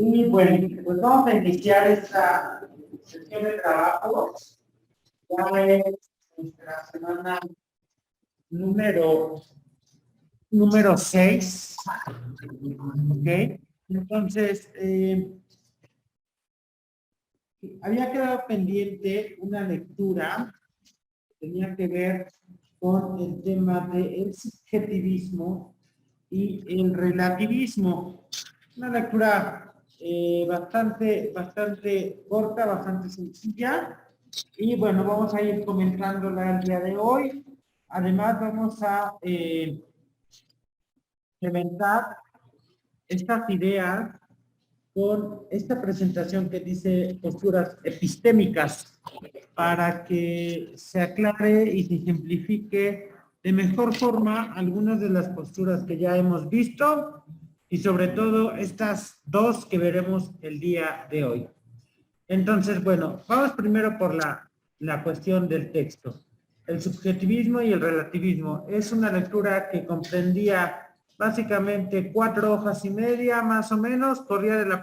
Y bueno, pues vamos a iniciar esta sesión de trabajo. Ya es nuestra semana número, número 6. ¿Ok? Entonces, había quedado pendiente una lectura que tenía que ver con el tema del subjetivismo y el relativismo. Una lectura bastante corta, bastante sencilla. Y bueno, vamos a ir comentándola el día de hoy. Además, vamos a implementar estas ideas con esta presentación que dice posturas epistémicas para que se aclare y se simplifique de mejor forma algunas de las posturas que ya hemos visto y sobre todo estas dos que veremos el día de hoy. Entonces, bueno, vamos primero por la cuestión del texto. El subjetivismo y el relativismo. Es una lectura que comprendía básicamente 4 hojas y media, más o menos, corría de la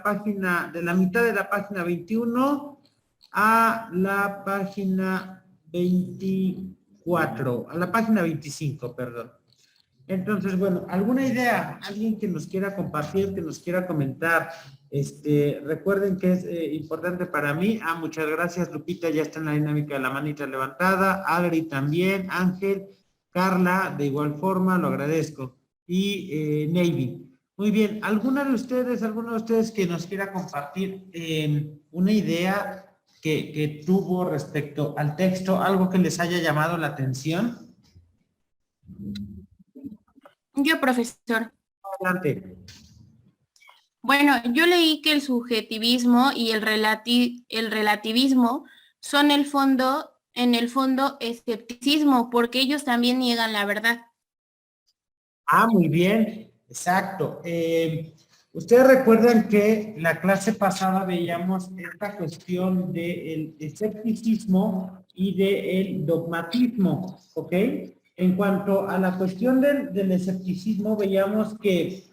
mitad de la página 21 a la página 24, a la página 25, perdón. Entonces, bueno, ¿alguna idea? ¿Alguien que nos quiera compartir, que nos quiera comentar? Recuerden que es importante para mí. Muchas gracias, Lupita, ya está en la dinámica de la manita levantada. Agri también, Ángel, Carla, de igual forma, lo agradezco. Y Navy. Muy bien, alguno de ustedes que nos quiera compartir una idea que tuvo respecto al texto, algo que les haya llamado la atención? Yo, profesor. Adelante. Bueno, yo leí que el subjetivismo y el relativismo son en el fondo, escepticismo, porque ellos también niegan la verdad. Muy bien, exacto. Ustedes recuerdan que la clase pasada veíamos esta cuestión del escepticismo y del dogmatismo, ¿ok? En cuanto a la cuestión del escepticismo, veíamos que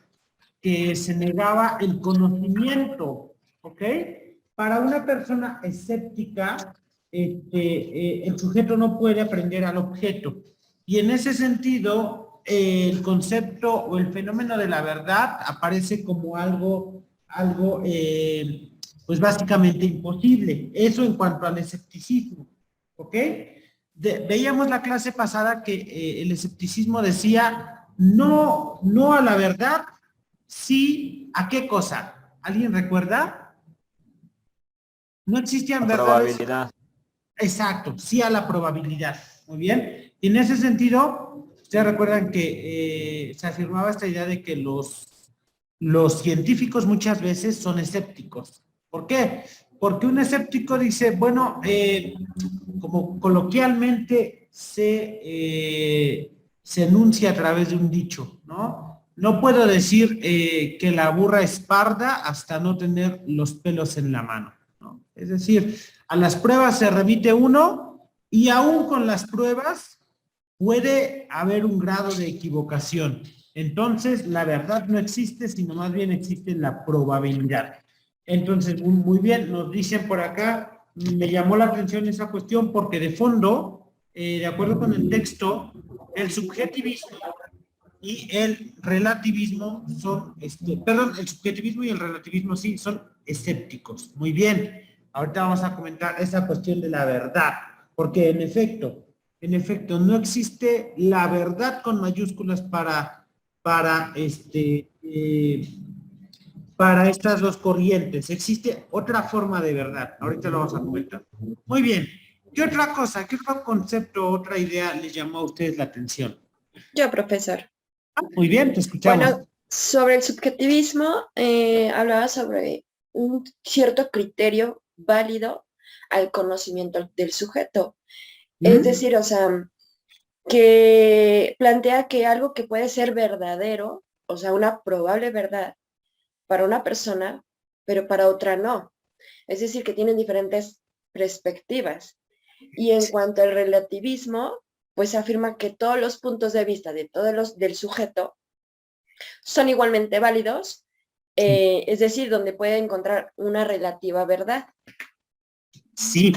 se negaba el conocimiento, ¿ok? Para una persona escéptica, el sujeto no puede aprender al objeto. Y en ese sentido, el concepto o el fenómeno de la verdad aparece como algo pues básicamente imposible. Eso en cuanto al escepticismo, ¿ok? Veíamos la clase pasada que el escepticismo decía no, no a la verdad, sí, ¿a qué cosa? ¿Alguien recuerda? No existían La verdades. probabilidad. Exacto, sí a la probabilidad. Muy bien. Y en ese sentido, ustedes recuerdan que se afirmaba esta idea de que los científicos muchas veces son escépticos. ¿Por qué? Porque un escéptico dice, bueno, como coloquialmente se enuncia a través de un dicho, ¿no? No puedo decir que la burra es parda hasta no tener los pelos en la mano, ¿no? Es decir, a las pruebas se remite uno y aún con las pruebas puede haber un grado de equivocación. Entonces, la verdad no existe, sino más bien existe la probabilidad. Entonces, muy bien, nos dicen por acá, me llamó la atención esa cuestión porque de fondo, de acuerdo con el texto, el subjetivismo y el relativismo son, el subjetivismo y el relativismo sí son escépticos. Muy bien, ahorita vamos a comentar esa cuestión de la verdad, porque en efecto, no existe la verdad con mayúsculas para para estas dos corrientes. Existe otra forma de verdad. Ahorita lo vamos a comentar. Muy bien. ¿Qué otra cosa, qué otro concepto, otra idea les llamó a ustedes la atención? Yo, profesor. Muy bien, te escuchamos. Bueno, sobre el subjetivismo, hablaba sobre un cierto criterio válido al conocimiento del sujeto. Es decir, o sea, que plantea que algo que puede ser verdadero, o sea, una probable verdad para una persona, pero para otra no. Es decir, que tienen diferentes perspectivas. Y en cuanto al relativismo, pues afirma que todos los puntos de vista de todos los del sujeto son igualmente válidos Es decir, donde puede encontrar una relativa verdad. Sí,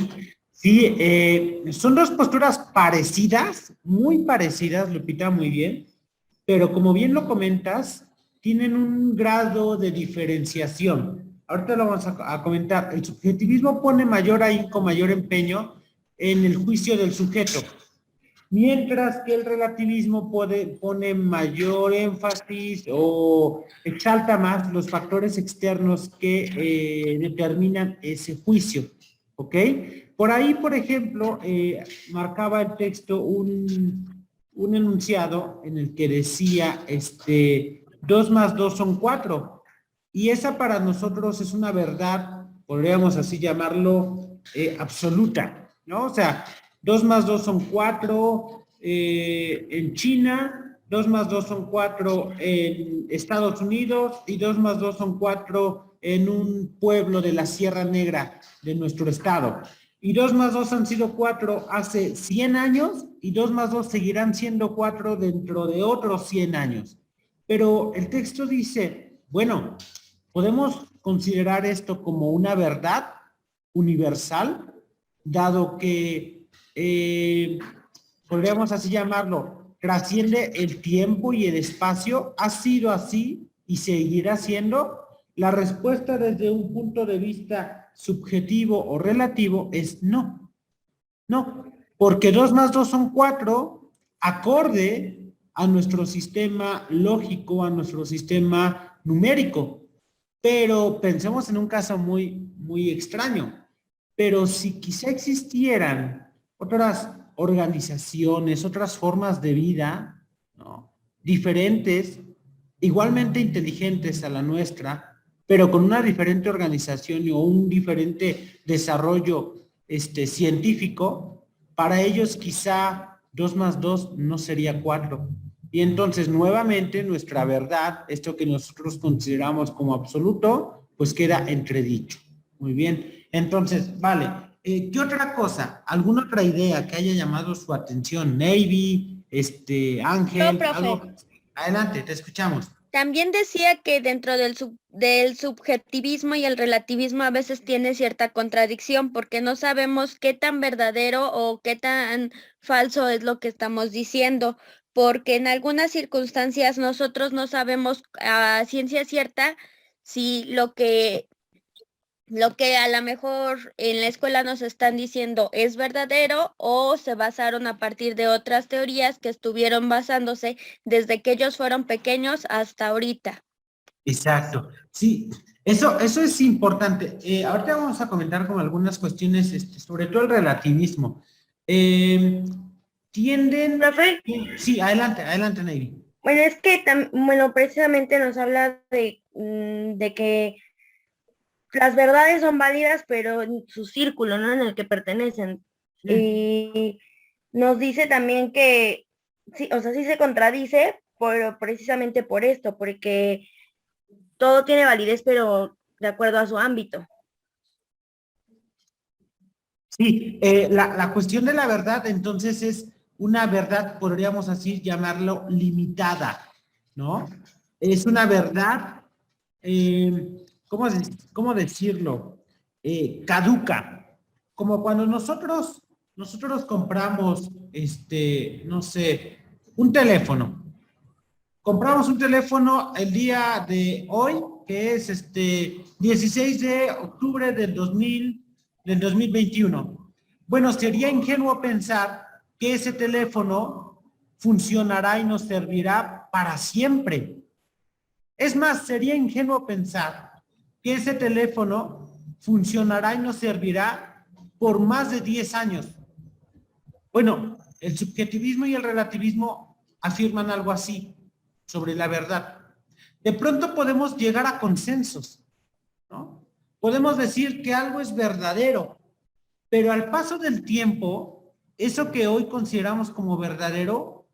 sí, son dos posturas parecidas, muy parecidas, Lupita, muy bien, pero como bien lo comentas, tienen un grado de diferenciación. Ahorita lo vamos a comentar. El subjetivismo pone mayor ahínco, mayor empeño en el juicio del sujeto, mientras que el relativismo pone mayor énfasis o exalta más los factores externos que determinan ese juicio, ¿ok? Por ahí, por ejemplo, marcaba el texto un enunciado en el que decía, 2 más 2 son 4, y esa para nosotros es una verdad, podríamos así llamarlo, absoluta, ¿no? O sea, 2 más 2 son 4 en China, 2 más 2 son 4 en Estados Unidos y 2 más 2 son 4 en un pueblo de la Sierra Negra de nuestro estado. Y 2 más 2 han sido 4 hace 100 años y 2 más 2 seguirán siendo 4 dentro de otros 100 años. Pero el texto dice, bueno, podemos considerar esto como una verdad universal, dado que podríamos así llamarlo, trasciende el tiempo y el espacio, ha sido así y seguirá siendo. La respuesta desde un punto de vista subjetivo o relativo es no. No, porque 2 más 2 son 4, acorde a nuestro sistema lógico, a nuestro sistema numérico. Pero pensemos en un caso muy, muy extraño. Pero si quizá existieran otras organizaciones, otras formas de vida, ¿no?, diferentes, igualmente inteligentes a la nuestra, pero con una diferente organización o un diferente desarrollo científico, para ellos quizá 2 más 2 no sería 4. Y entonces nuevamente nuestra verdad, esto que nosotros consideramos como absoluto, pues queda entredicho. Muy bien. Entonces, vale. ¿Qué otra cosa? ¿Alguna otra idea que haya llamado su atención? Navy, Ángel, profe. algo. Adelante, te escuchamos. También decía que dentro del subjetivismo y el relativismo a veces tiene cierta contradicción porque no sabemos qué tan verdadero o qué tan falso es lo que estamos diciendo, porque en algunas circunstancias nosotros no sabemos a ciencia cierta si lo que a lo mejor en la escuela nos están diciendo es verdadero o se basaron a partir de otras teorías que estuvieron basándose desde que ellos fueron pequeños hasta ahorita. Exacto. Sí, eso es importante. Ahorita vamos a comentar como algunas cuestiones, sobre todo el relativismo. Tienden... Profe, Sí, adelante, Navy. bueno, es que, precisamente nos habla de que las verdades son válidas, pero en su círculo, ¿no? En el que pertenecen. Sí. Y nos dice también que, sí, o sea, sí se contradice, pero precisamente por esto, porque todo tiene validez, pero de acuerdo a su ámbito. Sí, la cuestión de la verdad entonces es una verdad, podríamos así llamarlo, limitada, ¿no? Es una verdad, ¿cómo decirlo? Caduca. Como cuando nosotros compramos, no sé, un teléfono. Compramos un teléfono el día de hoy, que es 16 de octubre del 2021. Bueno, sería ingenuo pensar que ese teléfono funcionará y nos servirá para siempre. Es más, sería ingenuo pensar que ese teléfono funcionará y nos servirá por más de 10 años. Bueno, el subjetivismo y el relativismo afirman algo así sobre la verdad. De pronto podemos llegar a consensos, ¿no? Podemos decir que algo es verdadero, pero al paso del tiempo, eso que hoy consideramos como verdadero,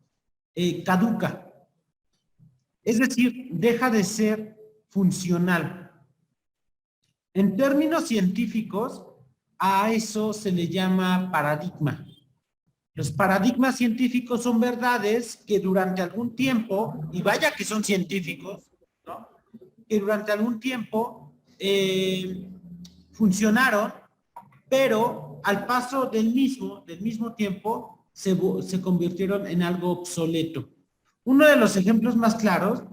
caduca. Es decir, deja de ser funcional. En términos científicos, a eso se le llama paradigma. Los paradigmas científicos son verdades que durante algún tiempo, y vaya que son científicos, ¿no?, que durante algún tiempo funcionaron, pero al paso del mismo tiempo se convirtieron en algo obsoleto. Uno de los ejemplos más claros,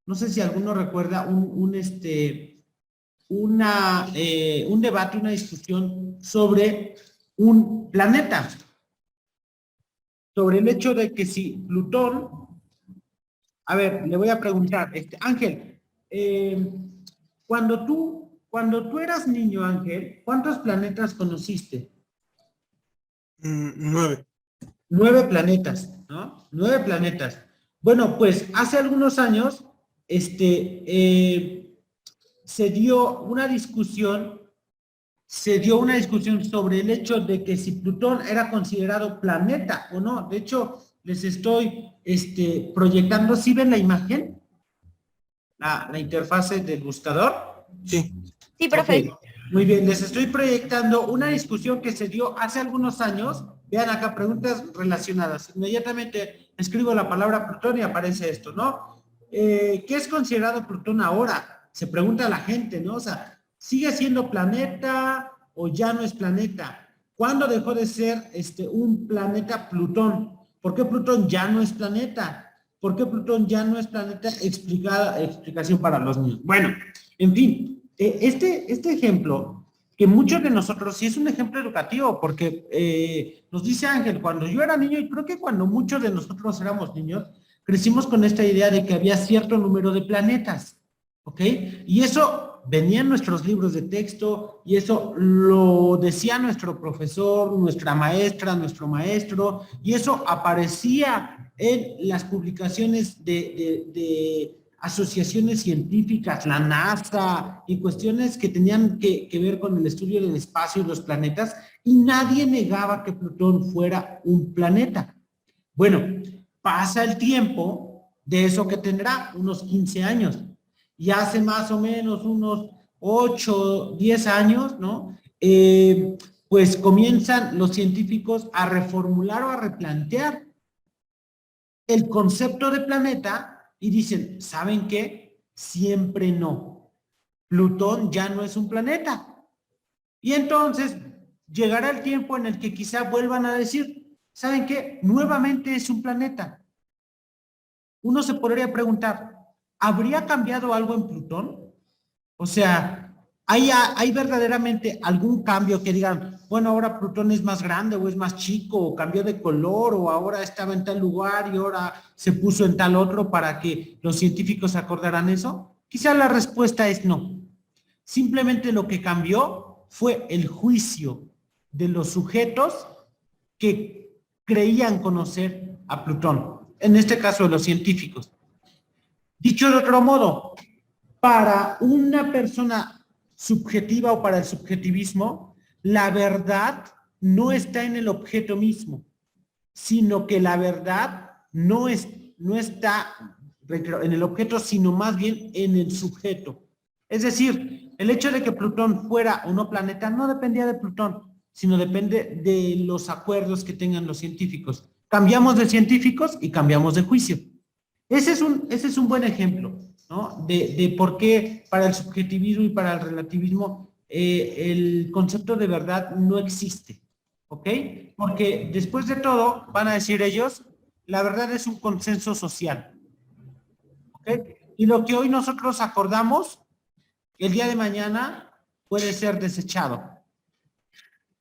no sé si alguno recuerda un debate, una discusión sobre un planeta, sobre el hecho de que si Plutón, a ver, le voy a preguntar, Ángel, cuando tú eras niño, Ángel, ¿cuántos planetas conociste? 9. 9 planetas, ¿no? 9 planetas. Bueno, pues hace algunos años, se dio una discusión sobre el hecho de que si Plutón era considerado planeta o no. De hecho, les estoy proyectando, ¿sí ven la imagen? La interfase del buscador. Sí. Sí, profe. Ok, muy bien, les estoy proyectando una discusión que se dio hace algunos años. Vean acá, preguntas relacionadas. Inmediatamente escribo la palabra Plutón y aparece esto, ¿no? ¿Qué es considerado Plutón ahora? Se pregunta la gente, ¿no? O sea, ¿sigue siendo planeta o ya no es planeta? ¿Cuándo dejó de ser un planeta Plutón? ¿Por qué Plutón ya no es planeta? ¿Por qué Plutón ya no es planeta? Explicación para los niños. Bueno, en fin, este ejemplo, que muchos de nosotros, sí es un ejemplo educativo, porque nos dice Ángel, cuando yo era niño, y creo que cuando muchos de nosotros éramos niños, crecimos con esta idea de que había cierto número de planetas, ¿ok? Y eso venía en nuestros libros de texto, y eso lo decía nuestro profesor, nuestra maestra, nuestro maestro, y eso aparecía en las publicaciones de asociaciones científicas, la NASA, y cuestiones que tenían que ver con el estudio del espacio y los planetas, y nadie negaba que Plutón fuera un planeta. Bueno, pasa el tiempo de eso que tendrá, unos 15 años, y hace más o menos unos 8, 10 años, ¿no? Pues comienzan los científicos a reformular o a replantear el concepto de planeta y dicen, ¿saben qué? Siempre no. Plutón ya no es un planeta. Y entonces llegará el tiempo en el que quizá vuelvan a decir, ¿saben qué? Nuevamente es un planeta. Uno se podría preguntar, ¿habría cambiado algo en Plutón? O sea, ¿hay verdaderamente algún cambio que digan, bueno, ahora Plutón es más grande o es más chico o cambió de color o ahora estaba en tal lugar y ahora se puso en tal otro para que los científicos acordaran eso? Quizá la respuesta es no. Simplemente lo que cambió fue el juicio de los sujetos que creían conocer a Plutón, en este caso de los científicos. Dicho de otro modo, para una persona subjetiva o para el subjetivismo, la verdad no está en el objeto mismo, sino que la verdad no está en el objeto, sino más bien en el sujeto. Es decir, el hecho de que Plutón fuera o no planeta no dependía de Plutón, sino depende de los acuerdos que tengan los científicos. Cambiamos de científicos y cambiamos de juicio. Ese es un buen ejemplo, ¿no? De por qué para el subjetivismo y para el relativismo el concepto de verdad no existe, ¿ok? Porque después de todo, van a decir ellos, la verdad es un consenso social, ¿ok? Y lo que hoy nosotros acordamos, el día de mañana puede ser desechado,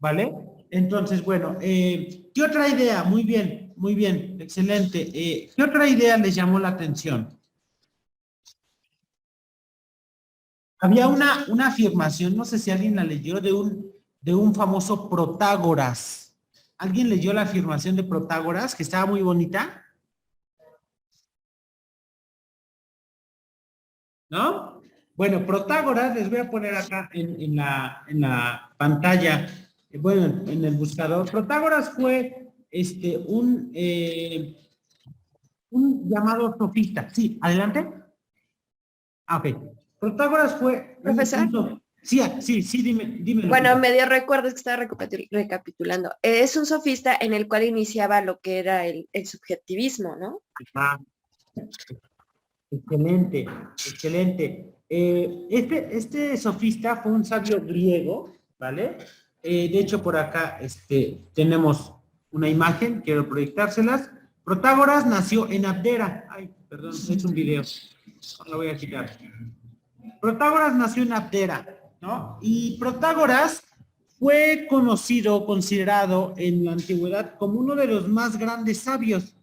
¿vale? Entonces, bueno, ¿qué otra idea? Muy bien, excelente. ¿Qué otra idea les llamó la atención? Había una afirmación, no sé si alguien la leyó, de un famoso Protágoras. ¿Alguien leyó la afirmación de Protágoras, que estaba muy bonita? ¿No? Bueno, Protágoras, les voy a poner acá en la pantalla, bueno, en el buscador. Protágoras fue un llamado sofista. Sí, adelante. Ah, ok. Protágoras fue Profesor. Sí, dime. Bueno, medio recuerdo que estaba recapitulando. Es un sofista en el cual iniciaba lo que era el subjetivismo, ¿no? Ah, excelente. Este sofista fue un sabio griego, ¿vale? De hecho, por acá tenemos una imagen, quiero proyectárselas. Protágoras nació en Abdera. Ay, perdón, es un video. Lo voy a quitar. Protágoras nació en Abdera, ¿no? Y Protágoras fue considerado en la antigüedad como uno de los más grandes sabios.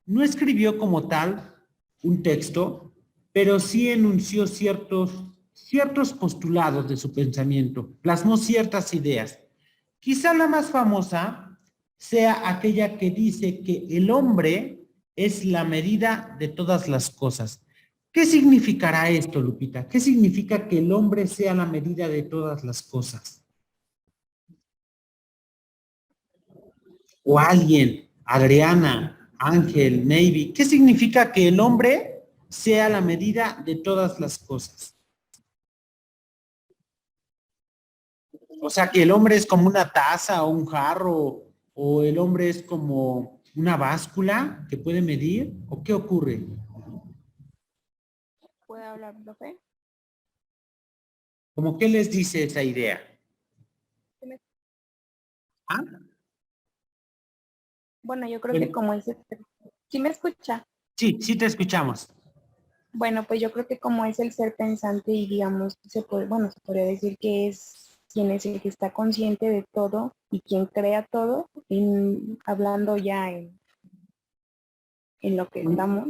No escribió como tal un texto, pero sí enunció ciertos postulados de su pensamiento, plasmó ciertas ideas. Quizá la más famosa sea aquella que dice que el hombre es la medida de todas las cosas. ¿Qué significará esto, Lupita? ¿Qué significa que el hombre sea la medida de todas las cosas? O alguien, Adriana, Ángel, Navy, ¿qué significa que el hombre sea la medida de todas las cosas? O sea, que el hombre es como una taza o un jarro, o el hombre es como una báscula que puede medir, ¿o qué ocurre? ¿Puedo hablar, profe? ¿Cómo qué les dice esa idea? ¿Ah? Bueno, yo creo Bueno. que como es... ¿Sí me escucha? Sí, sí te escuchamos. Bueno, pues yo creo que como es el ser pensante y digamos, se podría decir que es quien es el que está consciente de todo y quien crea todo, hablando ya en lo que estamos,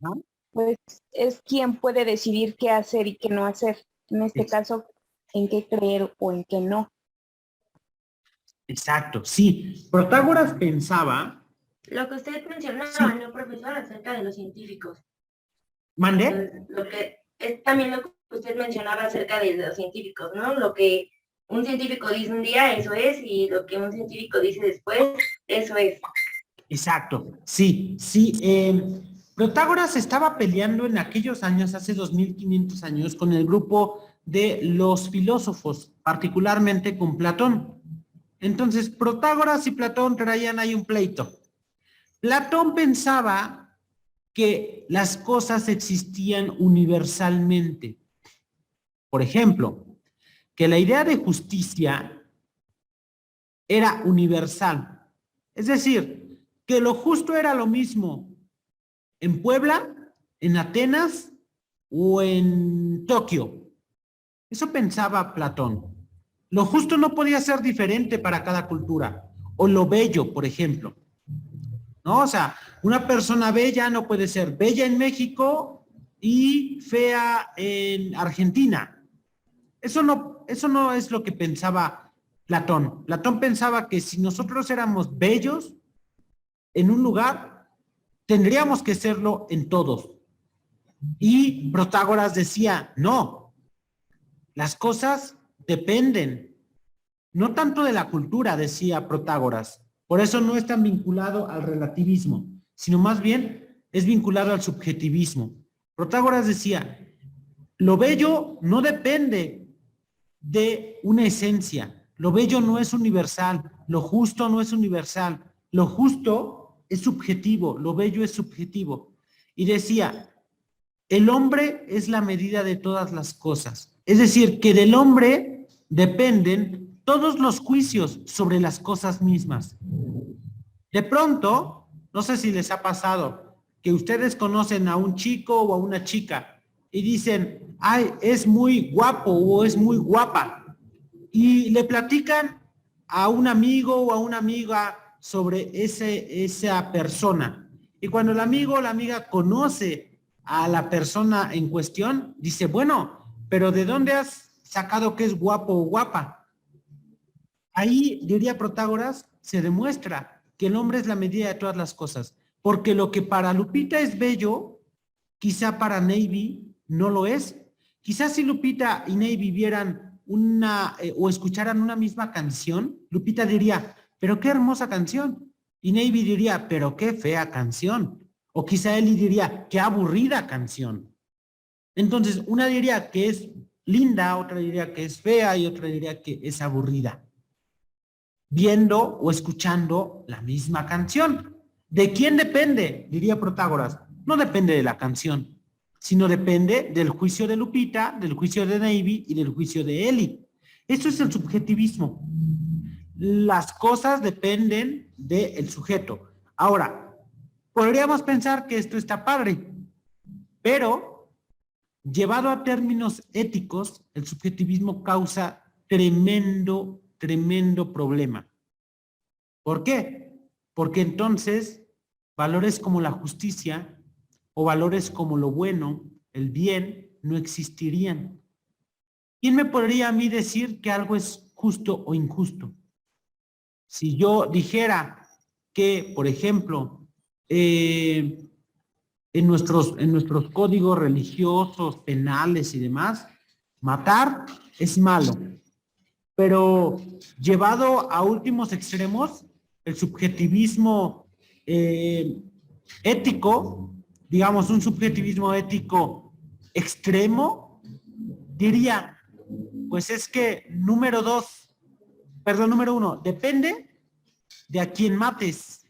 ¿Ah? pues es quien puede decidir qué hacer y qué no hacer. En este caso, en qué creer o en qué no. Exacto, sí. Protágoras pensaba... Lo que usted mencionaba, Sí. ¿no, profesor? Acerca de los científicos. ¿Mande? Lo que es también lo que usted mencionaba acerca de los científicos, ¿no? Lo que un científico dice un día, eso es, y lo que un científico dice después, eso es. Exacto, sí. Protágoras estaba peleando en aquellos años, hace 2500 años, con el grupo de los filósofos, particularmente con Platón. Entonces, Protágoras y Platón traían ahí un pleito. Platón pensaba que las cosas existían universalmente. Por ejemplo, que la idea de justicia era universal. Es decir, que lo justo era lo mismo en Puebla, en Atenas o en Tokio. Eso pensaba Platón. Lo justo no podía ser diferente para cada cultura. O lo bello, por ejemplo. ¿No? O sea, una persona bella no puede ser bella en México y fea en Argentina. Eso no es lo que pensaba Platón. Platón pensaba que si nosotros éramos bellos en un lugar, tendríamos que serlo en todos. Y Protágoras decía, no, las cosas dependen, no tanto de la cultura, decía Protágoras. Por eso no es tan vinculado al relativismo, sino más bien es vinculado al subjetivismo. Protágoras decía, lo bello no depende de una esencia, lo bello no es universal, lo justo no es universal, lo justo es subjetivo, lo bello es subjetivo. Y decía, el hombre es la medida de todas las cosas. Es decir, que del hombre dependen todos los juicios sobre las cosas mismas. De pronto, no sé si les ha pasado, que ustedes conocen a un chico o a una chica y dicen, ay, es muy guapo o es muy guapa. Y le platican a un amigo o a una amiga sobre esa persona. Y cuando el amigo o la amiga conoce a la persona en cuestión, dice, bueno, pero ¿de dónde has sacado que es guapo o guapa? Ahí, diría Protágoras, se demuestra que el hombre es la medida de todas las cosas. Porque lo que para Lupita es bello, quizá para Navy no lo es. Quizás si Lupita y Navy vieran o escucharan una misma canción, Lupita diría, pero qué hermosa canción. Y Navy diría, pero qué fea canción. O quizá Eli diría, qué aburrida canción. Entonces, una diría que es linda, otra diría que es fea y otra diría que es aburrida. Viendo o escuchando la misma canción. ¿De quién depende? Diría Protágoras. No depende de la canción. sino depende del juicio de Lupita, del juicio de Navy y del juicio de Eli. Eso es el subjetivismo. Las cosas dependen del sujeto. Ahora, podríamos pensar que esto está padre, pero llevado a términos éticos, el subjetivismo causa tremendo problema. ¿Por qué? Porque entonces valores como la justicia o valores como lo bueno, el bien, no existirían. ¿Quién me podría a mí decir que algo es justo o injusto? Si yo dijera que, por ejemplo, en nuestros códigos religiosos, penales y demás, matar es malo. Pero llevado a últimos extremos, el subjetivismo ético, digamos un subjetivismo ético extremo, diría, pues es que número uno, depende de a quién mates.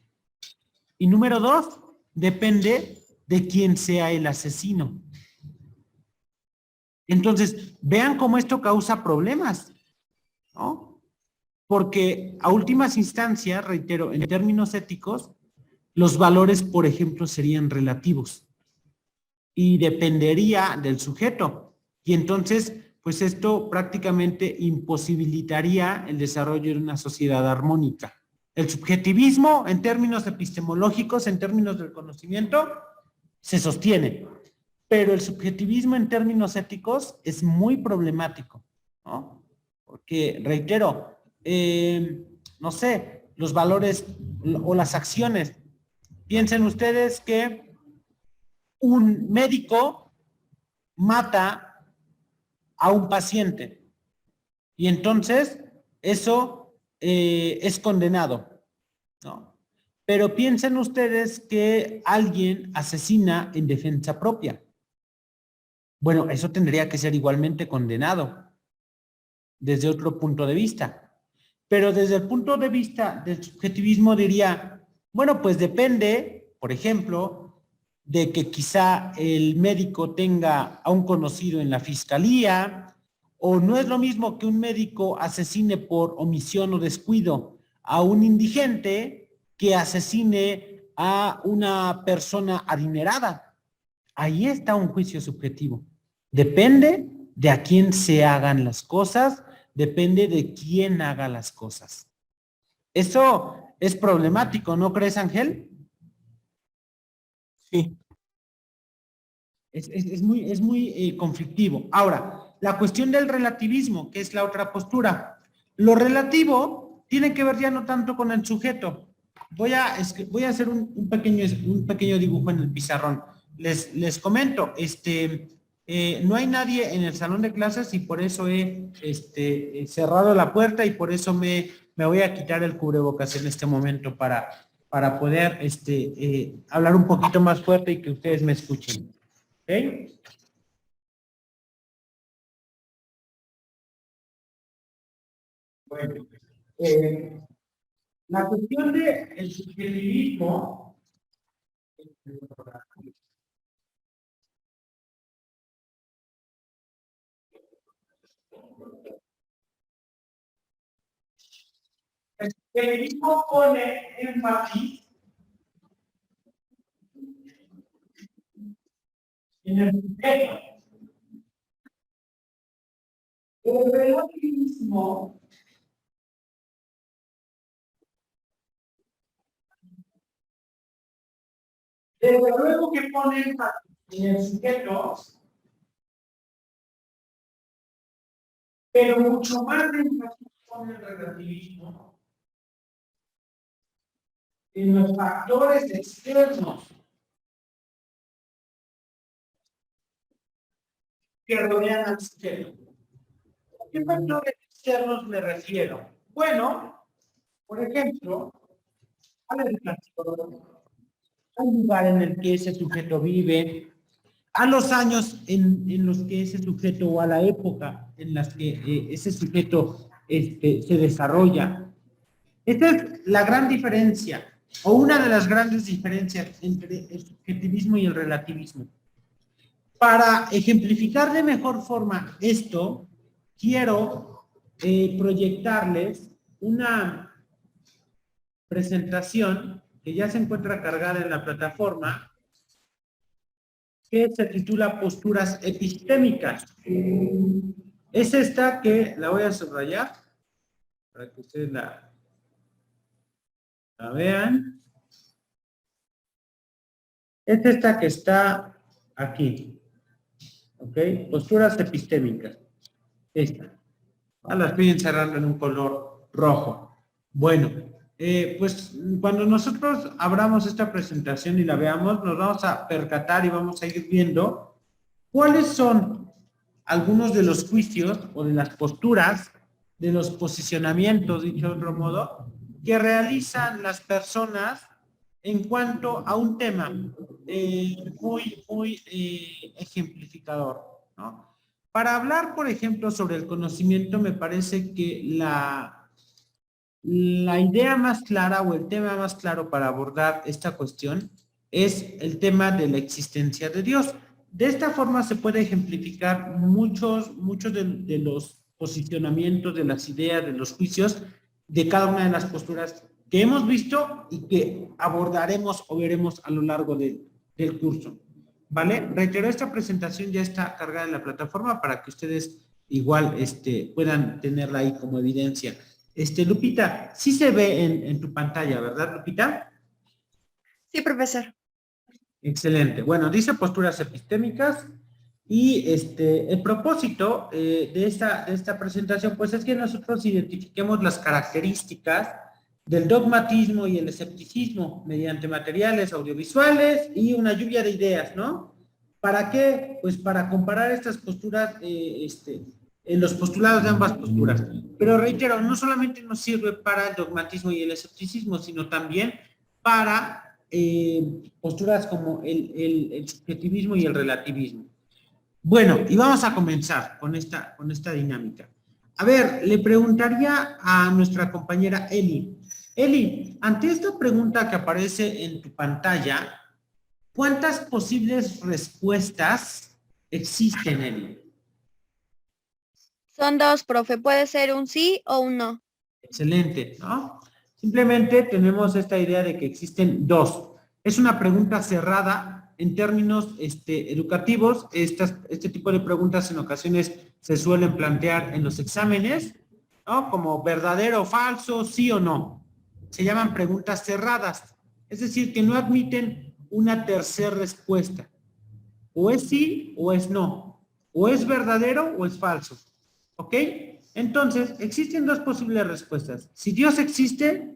Y número dos, depende de quién sea el asesino. Entonces, vean cómo esto causa problemas, ¿no? Porque a últimas instancias, reitero, en términos éticos, los valores, por ejemplo, serían relativos y dependería del sujeto. Y entonces, pues esto prácticamente imposibilitaría el desarrollo de una sociedad armónica. El subjetivismo, en términos epistemológicos, en términos del conocimiento, se sostiene. Pero el subjetivismo en términos éticos es muy problemático, ¿no? Porque, reitero, no sé, los valores o las acciones. Piensen ustedes que un médico mata a un paciente y entonces eso es condenado, ¿no? Pero piensen ustedes que alguien asesina en defensa propia. Bueno, eso tendría que ser igualmente condenado desde otro punto de vista. Pero desde el punto de vista del subjetivismo diría, bueno, pues depende, por ejemplo, de que quizá el médico tenga a un conocido en la fiscalía, o no es lo mismo que un médico asesine por omisión o descuido a un indigente que asesine a una persona adinerada. Ahí está un juicio subjetivo. Depende de a quién se hagan las cosas, depende de quién haga las cosas. Eso es problemático, ¿no crees, Ángel? Sí. Es muy conflictivo. Ahora, la cuestión del relativismo, que es la otra postura. Lo relativo tiene que ver ya no tanto con el sujeto. Voy a hacer un pequeño dibujo en el pizarrón. Les comento, no hay nadie en el salón de clases y por eso he cerrado la puerta y por eso me voy a quitar el cubrebocas en este momento para poder hablar un poquito más fuerte y que ustedes me escuchen. ¿Ok? Bueno, la cuestión del subjetivismo el subjetivismo pone énfasis en el sujeto. El relativismo desde luego que pone énfasis en el sujeto, pero mucho más énfasis pone el relativismo en los factores externos que rodean al sujeto. ¿A qué factores externos me refiero? Bueno, por ejemplo, a la educación, al lugar en el que ese sujeto vive, a los años en los que ese sujeto o a la época en las que ese sujeto se desarrolla. Esta es la gran diferencia, o una de las grandes diferencias entre el subjetivismo y el relativismo. Para ejemplificar de mejor forma esto, quiero proyectarles una presentación que ya se encuentra cargada en la plataforma, que se titula Posturas Epistémicas. Es esta que la voy a subrayar para que ustedes la vean. Es esta que está aquí. ¿Ok? Posturas epistémicas. Esta. Las estoy encerrando en un color rojo. Bueno, pues cuando nosotros abramos esta presentación y la veamos, nos vamos a percatar y vamos a ir viendo cuáles son algunos de los juicios o de las posturas, de los posicionamientos, dicho de otro modo, que realizan las personas en cuanto a un tema muy ejemplificador, ¿no? Para hablar, por ejemplo, sobre el conocimiento, me parece que la idea más clara o el tema más claro para abordar esta cuestión es el tema de la existencia de Dios. De esta forma se puede ejemplificar muchos de los posicionamientos, de las ideas, de los juicios de cada una de las posturas que hemos visto y que abordaremos o veremos a lo largo del curso. ¿Vale? Reitero, esta presentación ya está cargada en la plataforma para que ustedes igual puedan tenerla ahí como evidencia. Lupita, sí se ve en tu pantalla, ¿verdad, Lupita? Sí, profesor. Excelente. Bueno, dice posturas epistémicas y el propósito de esta presentación pues es que nosotros identifiquemos las características del dogmatismo y el escepticismo mediante materiales audiovisuales y una lluvia de ideas, ¿no? ¿Para qué? Pues para comparar estas posturas, en los postulados de ambas posturas. Pero reitero, no solamente nos sirve para el dogmatismo y el escepticismo, sino también para posturas como el subjetivismo y el relativismo. Bueno, y vamos a comenzar con esta dinámica. A ver, le preguntaría a nuestra compañera Eli. Eli, ante esta pregunta que aparece en tu pantalla, ¿cuántas posibles respuestas existen, Eli? Son dos, profe. Puede ser un sí o un no. Excelente, ¿no? Simplemente tenemos esta idea de que existen dos. Es una pregunta cerrada en términos educativos. Este tipo de preguntas en ocasiones se suelen plantear en los exámenes, ¿no? Como verdadero o falso, sí o no. Se llaman preguntas cerradas. Es decir, que no admiten una tercera respuesta. O es sí o es no. O es verdadero o es falso. ¿Ok? Entonces, existen dos posibles respuestas. Si Dios existe,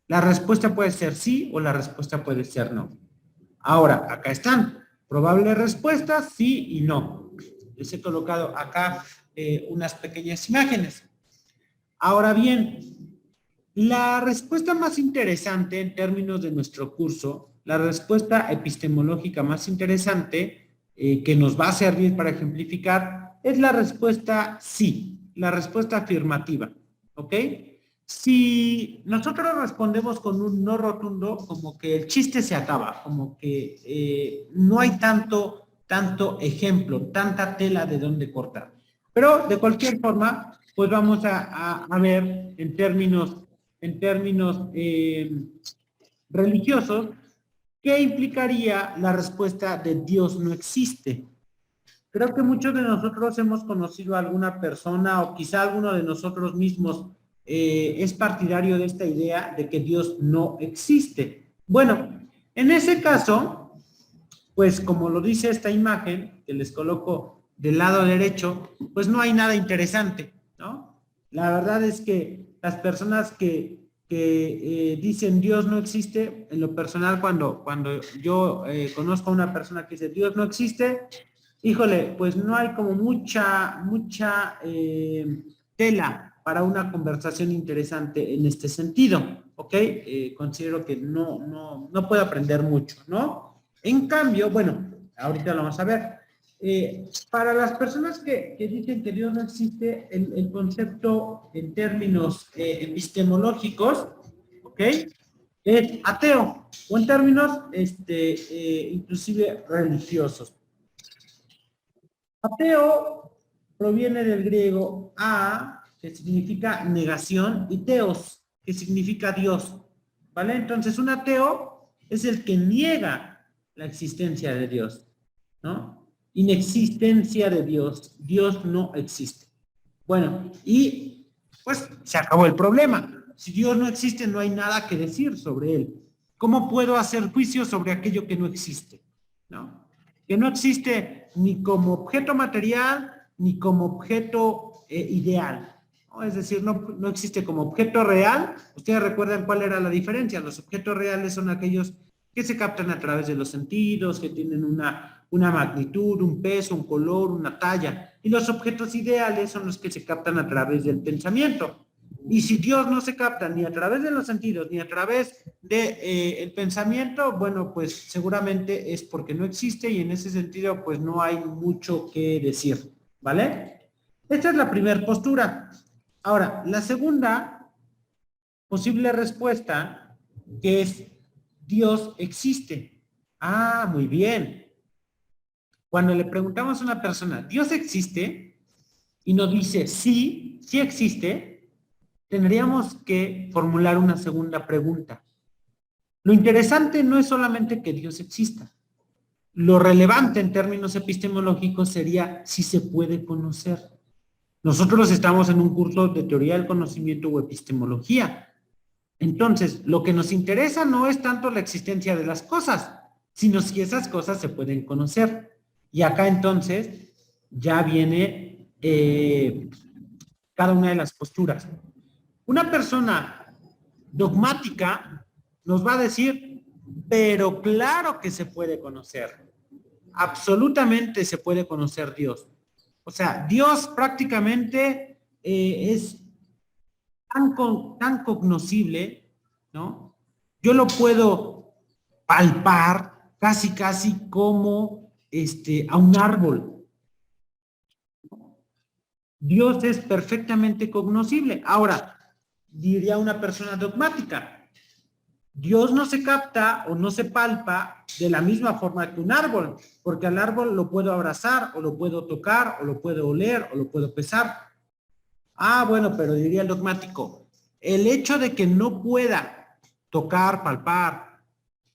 la respuesta puede ser sí o la respuesta puede ser no. Ahora, acá están. Probables respuestas, sí y no. Les he colocado acá unas pequeñas imágenes. Ahora bien, la respuesta más interesante en términos de nuestro curso, la respuesta epistemológica más interesante que nos va a servir para ejemplificar es la respuesta sí, la respuesta afirmativa, ¿ok? Si nosotros respondemos con un no rotundo, como que el chiste se acaba, como que no hay tanto ejemplo, tanta tela de dónde cortar. Pero de cualquier forma, pues vamos a ver en términos religiosos, ¿qué implicaría la respuesta de Dios no existe? Creo que muchos de nosotros hemos conocido a alguna persona o quizá alguno de nosotros mismos es partidario de esta idea de que Dios no existe. Bueno, en ese caso, pues como lo dice esta imagen que les coloco del lado derecho, pues no hay nada interesante, ¿no? La verdad es que las personas que dicen Dios no existe, en lo personal cuando yo conozco a una persona que dice Dios no existe, híjole, pues no hay como mucha tela para una conversación interesante en este sentido, ¿ok? Considero que no puedo aprender mucho, ¿no? En cambio, bueno, ahorita lo vamos a ver. Para las personas que dicen que Dios no existe, el concepto en términos epistemológicos, ¿ok? Es ateo, o en términos inclusive religiosos. Ateo proviene del griego a, que significa negación, y teos, que significa Dios, ¿vale? Entonces, un ateo es el que niega la existencia de Dios, ¿no? Inexistencia de Dios. Dios no existe. Bueno, y pues se acabó el problema. Si Dios no existe, no hay nada que decir sobre él. ¿Cómo puedo hacer juicio sobre aquello que no existe? ¿No? Que no existe ni como objeto material, ni como objeto ideal, ¿no? Es decir, no existe como objeto real. Ustedes recuerdan cuál era la diferencia. Los objetos reales son aquellos que se captan a través de los sentidos, que tienen una magnitud, un peso, un color, una talla. Y los objetos ideales son los que se captan a través del pensamiento. Y si Dios no se capta ni a través de los sentidos, ni a través del pensamiento, bueno, pues seguramente es porque no existe, y en ese sentido, pues no hay mucho que decir, ¿vale? Esta es la primera postura. Ahora, la segunda posible respuesta, que es Dios existe. Ah, muy bien. Cuando le preguntamos a una persona, ¿Dios existe? Y nos dice, sí, sí existe, tendríamos que formular una segunda pregunta. Lo interesante no es solamente que Dios exista. Lo relevante en términos epistemológicos sería si se puede conocer. Nosotros estamos en un curso de teoría del conocimiento o epistemología. Entonces, lo que nos interesa no es tanto la existencia de las cosas, sino si esas cosas se pueden conocer. Y acá entonces ya viene cada una de las posturas. Una persona dogmática nos va a decir, pero claro que se puede conocer. Absolutamente se puede conocer Dios. O sea, Dios prácticamente es tan cognoscible, ¿no? Yo lo puedo palpar casi como a un árbol. Dios es perfectamente cognoscible. Ahora, diría una persona dogmática, Dios no se capta o no se palpa de la misma forma que un árbol, porque al árbol lo puedo abrazar, o lo puedo tocar, o lo puedo oler, o lo puedo pesar. Ah, bueno, pero diría el dogmático, el hecho de que no pueda tocar, palpar,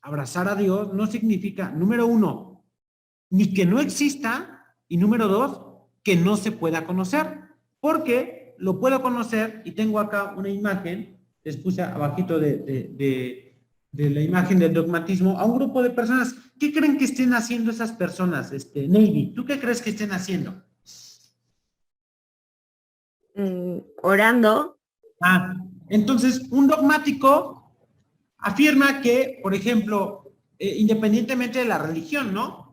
abrazar a Dios, no significa, número uno, ni que no exista, y número dos, que no se pueda conocer, porque lo puedo conocer, y tengo acá una imagen, les puse abajito de la imagen del dogmatismo, a un grupo de personas. ¿Qué creen que estén haciendo esas personas? Navy, ¿tú qué crees que estén haciendo? Orando. Ah, entonces, un dogmático afirma que, por ejemplo, independientemente de la religión, ¿no?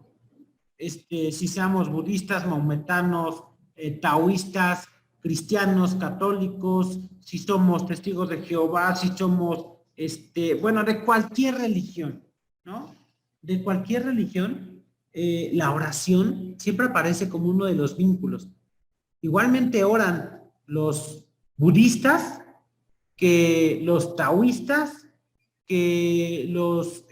Si seamos budistas, maometanos, taoístas, cristianos, católicos, si somos testigos de Jehová, si somos, bueno, de cualquier religión, ¿no? De cualquier religión, la oración siempre aparece como uno de los vínculos. Igualmente oran los budistas, que los taoístas, que los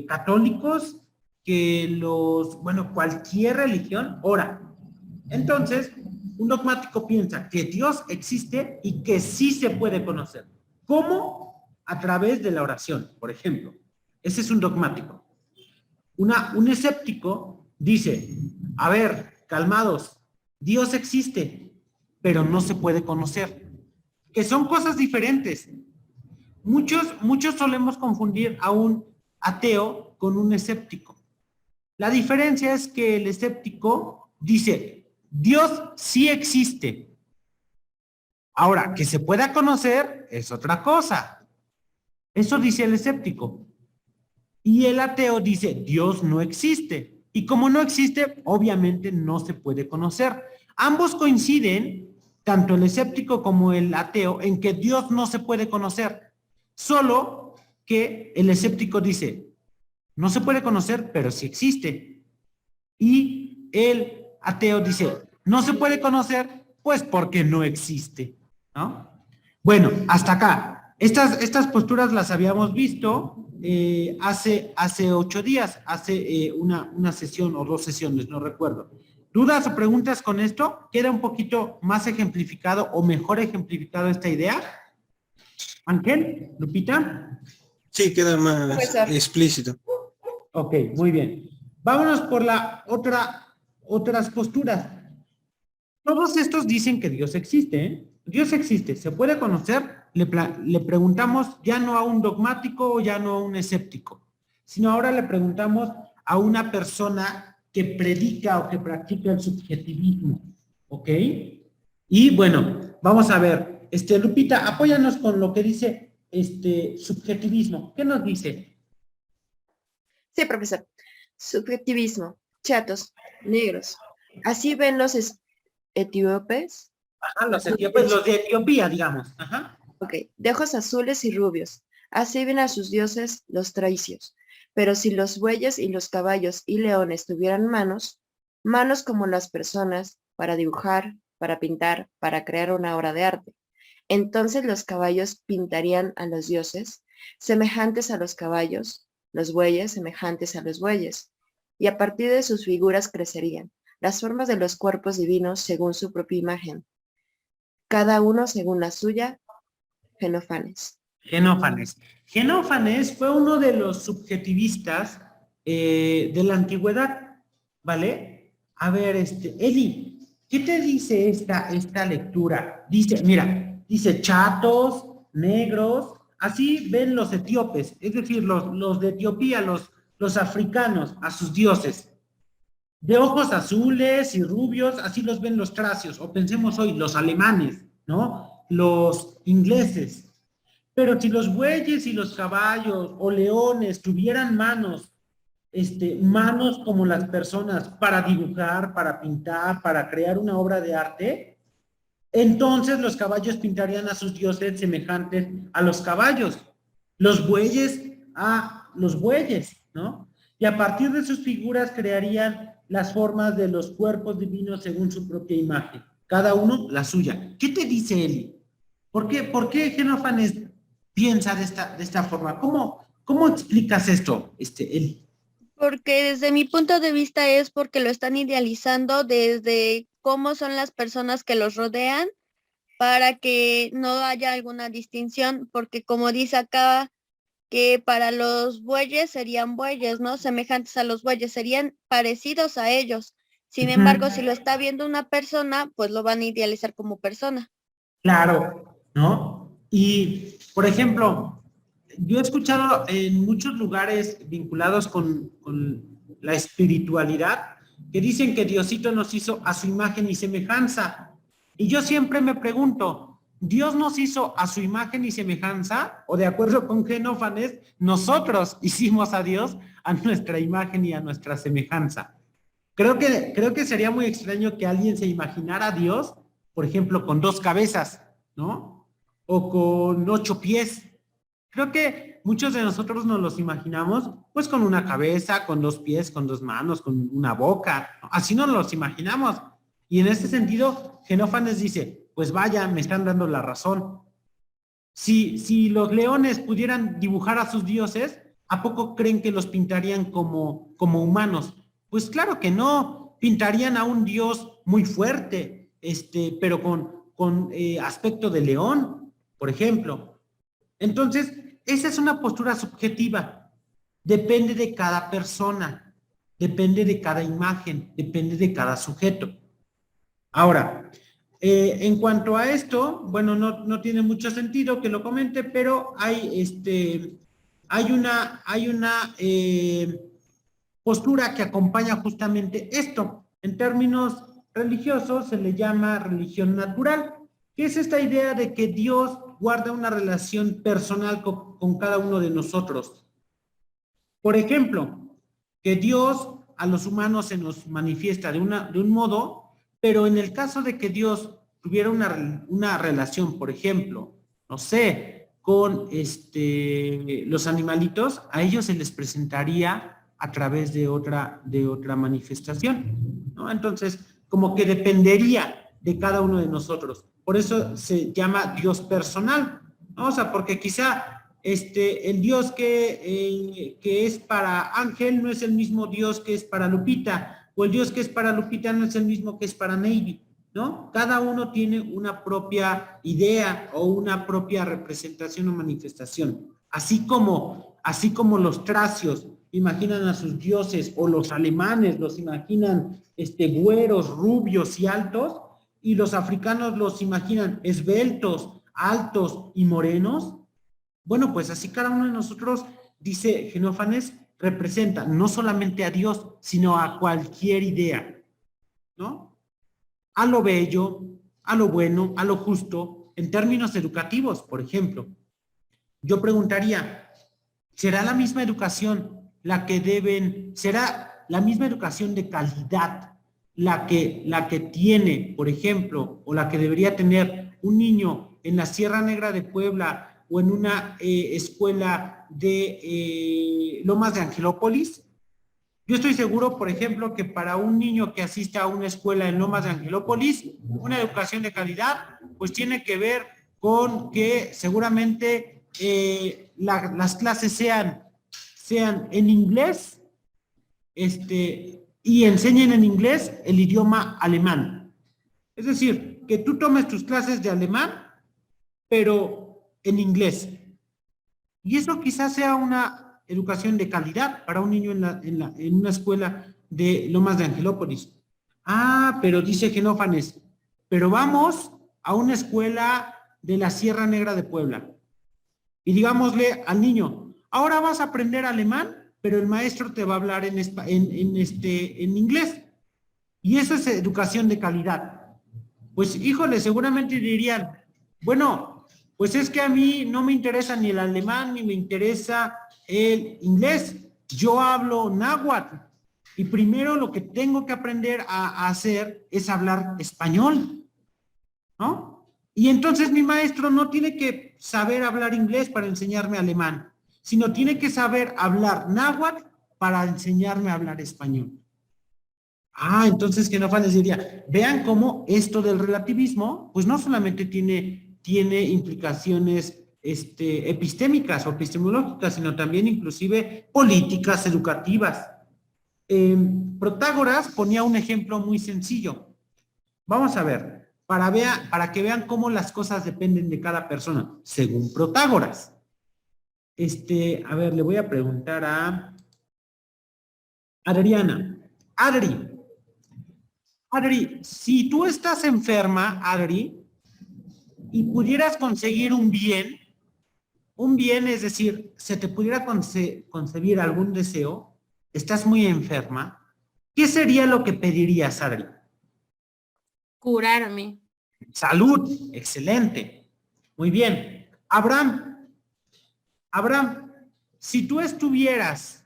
católicos, que los, bueno, cualquier religión ora. Entonces, un dogmático piensa que Dios existe y que sí se puede conocer. ¿Cómo? A través de la oración, por ejemplo. Ese es un dogmático. Un escéptico dice, a ver, calmados, Dios existe, pero no se puede conocer. Que son cosas diferentes. Muchos solemos confundir a un ateo con un escéptico. La diferencia es que el escéptico dice, Dios sí existe. Ahora, que se pueda conocer es otra cosa. Eso dice el escéptico. Y el ateo dice, Dios no existe. Y como no existe, obviamente no se puede conocer. Ambos coinciden, tanto el escéptico como el ateo, en que Dios no se puede conocer. Solo que el escéptico dice, no se puede conocer, pero sí existe. Y el ateo dice, no se puede conocer, pues porque no existe, ¿no? Bueno, hasta acá. Estas posturas las habíamos visto hace 8 días, hace una sesión o 2 sesiones, no recuerdo. ¿Dudas o preguntas con esto? ¿Queda un poquito más ejemplificado o mejor ejemplificado esta idea? Ángel, Lupita. Sí, queda más Profesor. explícito. Ok, muy bien. Vámonos por otras posturas. Todos estos dicen que Dios existe, ¿eh? Dios existe, se puede conocer, le preguntamos ya no a un dogmático o ya no a un escéptico, sino ahora le preguntamos a una persona que predica o que practica el subjetivismo, ¿ok? Y bueno, vamos a ver, Lupita, apóyanos con lo que dice subjetivismo. ¿Qué nos dice? Sí, profesor. Subjetivismo. Chatos, negros. Así ven los etíopes. Ajá, los etíopes, los de Etiopía, digamos. Ajá. Ok, de ojos azules y rubios. Así ven a sus dioses los traicios. Pero si los bueyes y los caballos y leones tuvieran manos, manos como las personas, para dibujar, para pintar, para crear una obra de arte, entonces los caballos pintarían a los dioses, semejantes a los caballos, los bueyes semejantes a los bueyes, y a partir de sus figuras crecerían las formas de los cuerpos divinos según su propia imagen, cada uno según la suya. Genófanes. Genófanes fue uno de los subjetivistas de la antigüedad, ¿vale? A ver, Eli, ¿qué te dice esta lectura? Dice chatos, negros, así ven los etíopes, es decir, los de Etiopía, los africanos, a sus dioses. De ojos azules y rubios, así los ven los tracios, o pensemos hoy, los alemanes, ¿no? Los ingleses. Pero si los bueyes y los caballos o leones tuvieran manos como las personas para dibujar, para pintar, para crear una obra de arte, entonces los caballos pintarían a sus dioses semejantes a los caballos, los bueyes a los bueyes, ¿no? Y a partir de sus figuras crearían las formas de los cuerpos divinos según su propia imagen, cada uno la suya. ¿Qué te dice Eli? ¿Por qué Genófanes piensa de esta forma? ¿Cómo explicas esto, Eli? Porque desde mi punto de vista es porque lo están idealizando desde cómo son las personas que los rodean para que no haya alguna distinción, porque como dice acá, que para los bueyes serían bueyes, ¿no? Semejantes a los bueyes, serían parecidos a ellos. Sin embargo, si lo está viendo una persona, pues lo van a idealizar como persona. Claro, ¿no? Y, por ejemplo, yo he escuchado en muchos lugares vinculados con la espiritualidad que dicen que Diosito nos hizo a su imagen y semejanza. Y yo siempre me pregunto, ¿Dios nos hizo a su imagen y semejanza? O de acuerdo con Genófanes, nosotros hicimos a Dios a nuestra imagen y a nuestra semejanza. Creo que sería muy extraño que alguien se imaginara a Dios, por ejemplo, con 2 cabezas, ¿no? O con 8 pies. Creo que muchos de nosotros nos los imaginamos pues con una cabeza, con 2 pies, con 2 manos, con una boca. Así nos los imaginamos. Y en este sentido, Genófanes dice, pues vaya, me están dando la razón. Si los leones pudieran dibujar a sus dioses, ¿a poco creen que los pintarían como humanos? Pues claro que no. Pintarían a un dios muy fuerte, pero con aspecto de león, por ejemplo. Entonces, esa es una postura subjetiva. Depende de cada persona, depende de cada imagen, depende de cada sujeto. Ahora, en cuanto a esto, bueno, no tiene mucho sentido que lo comente, pero hay una postura que acompaña justamente esto. En términos religiosos se le llama religión natural, que es esta idea de que Dios guarda una relación personal con cada uno de nosotros. Por ejemplo, que Dios a los humanos se nos manifiesta de un modo, pero en el caso de que Dios tuviera una relación, por ejemplo, no sé, con los animalitos, a ellos se les presentaría a través de otra manifestación, ¿no? Entonces, como que dependería de cada uno de nosotros. Por eso se llama Dios personal, ¿no? O sea, porque quizá el Dios que es para Ángel no es el mismo Dios que es para Lupita, o el Dios que es para Lupita no es el mismo que es para Navy, ¿no? Cada uno tiene una propia idea o una propia representación o manifestación. Así como los tracios imaginan a sus dioses, o los alemanes los imaginan güeros, rubios y altos, y los africanos los imaginan esbeltos, altos y morenos. Bueno, pues así cada uno de nosotros, dice Xenófanes, representa no solamente a Dios, sino a cualquier idea, ¿no? A lo bello, a lo bueno, a lo justo, en términos educativos, por ejemplo. Yo preguntaría, ¿será la misma educación será la misma educación de calidad la que tiene, por ejemplo, o la que debería tener un niño en la Sierra Negra de Puebla o en una escuela de Lomas de Angelópolis? Yo estoy seguro, por ejemplo, que para un niño que asista a una escuela en Lomas de Angelópolis, una educación de calidad, pues tiene que ver con que seguramente las clases sean en inglés, y enseñen en inglés el idioma alemán. Es decir, que tú tomes tus clases de alemán, pero en inglés. Y eso quizás sea una educación de calidad para un niño en una escuela de Lomas de Angelópolis. Ah, pero dice Xenófanes, pero vamos a una escuela de la Sierra Negra de Puebla. Y digámosle al niño, ahora vas a aprender alemán, pero el maestro te va a hablar en inglés. Y eso es educación de calidad. Pues, híjole, seguramente dirían, bueno, pues es que a mí no me interesa ni el alemán, ni me interesa el inglés. Yo hablo náhuatl. Y primero lo que tengo que aprender a hacer es hablar español, ¿no? Y entonces mi maestro no tiene que saber hablar inglés para enseñarme alemán, sino tiene que saber hablar náhuatl para enseñarme a hablar español. Ah, entonces Xenófanes diría, vean cómo esto del relativismo, pues no solamente tiene implicaciones epistémicas o epistemológicas, sino también inclusive políticas, educativas. Protágoras ponía un ejemplo muy sencillo. Vamos a ver, para que vean cómo las cosas dependen de cada persona, según Protágoras. A ver, le voy a preguntar a Adriana. Adri, si tú estás enferma, Adri, y pudieras conseguir un bien, es decir, se te pudiera concebir algún deseo, estás muy enferma, ¿qué sería lo que pedirías, Adri? Curarme. Salud, excelente. Muy bien. Abraham, si tú estuvieras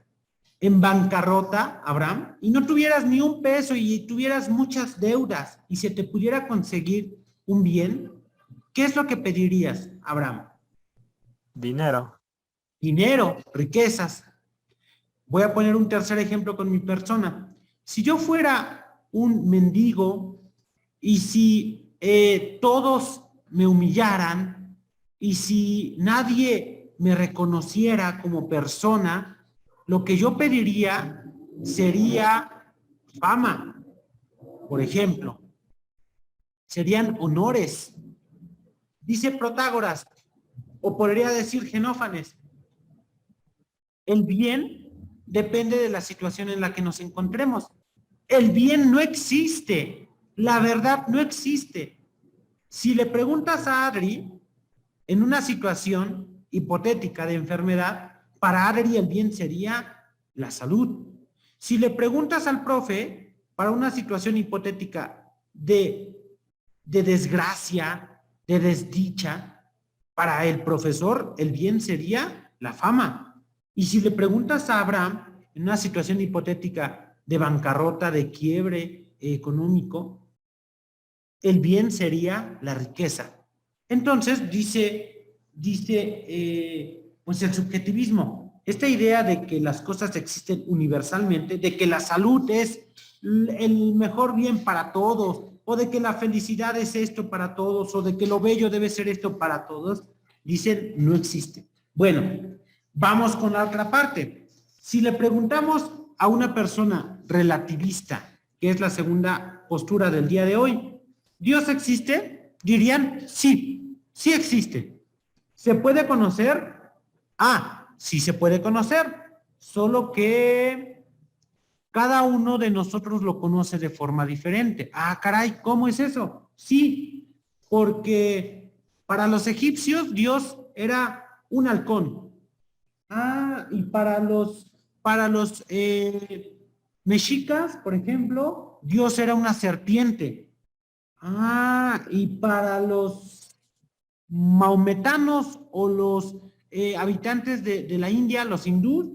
en bancarrota, Abraham, y no tuvieras ni un peso y tuvieras muchas deudas y se te pudiera conseguir un bien, ¿qué es lo que pedirías, Abraham? Dinero. Dinero, riquezas. Voy a poner un tercer ejemplo con mi persona. Si yo fuera un mendigo y si todos me humillaran y si nadie me reconociera como persona, lo que yo pediría sería fama, por ejemplo. Serían honores. Dice Protágoras, o podría decir Xenófanes, el bien depende de la situación en la que nos encontremos. El bien no existe, la verdad no existe. Si le preguntas a Adri, en una situación hipotética de enfermedad, para Adri el bien sería la salud. Si le preguntas al profe, para una situación hipotética de desgracia, de desdicha, para el profesor el bien sería la fama. Y si le preguntas a Abraham, en una situación hipotética de bancarrota, de quiebre económico, el bien sería la riqueza. Entonces dice pues el subjetivismo, esta idea de que las cosas existen universalmente, de que la salud es el mejor bien para todos, o de que la felicidad es esto para todos, o de que lo bello debe ser esto para todos, dicen no existe. Bueno, vamos con la otra parte. Si le preguntamos a una persona relativista, que es la segunda postura del día de hoy, ¿Dios existe? Dirían, sí, sí existe. ¿Se puede conocer? Ah, sí se puede conocer, solo que cada uno de nosotros lo conoce de forma diferente. Ah, caray, ¿cómo es eso? Sí, porque para los egipcios Dios era un halcón. Ah, y para los mexicas, por ejemplo, Dios era una serpiente. Ah, y para los maometanos o los habitantes de la India, los hindús,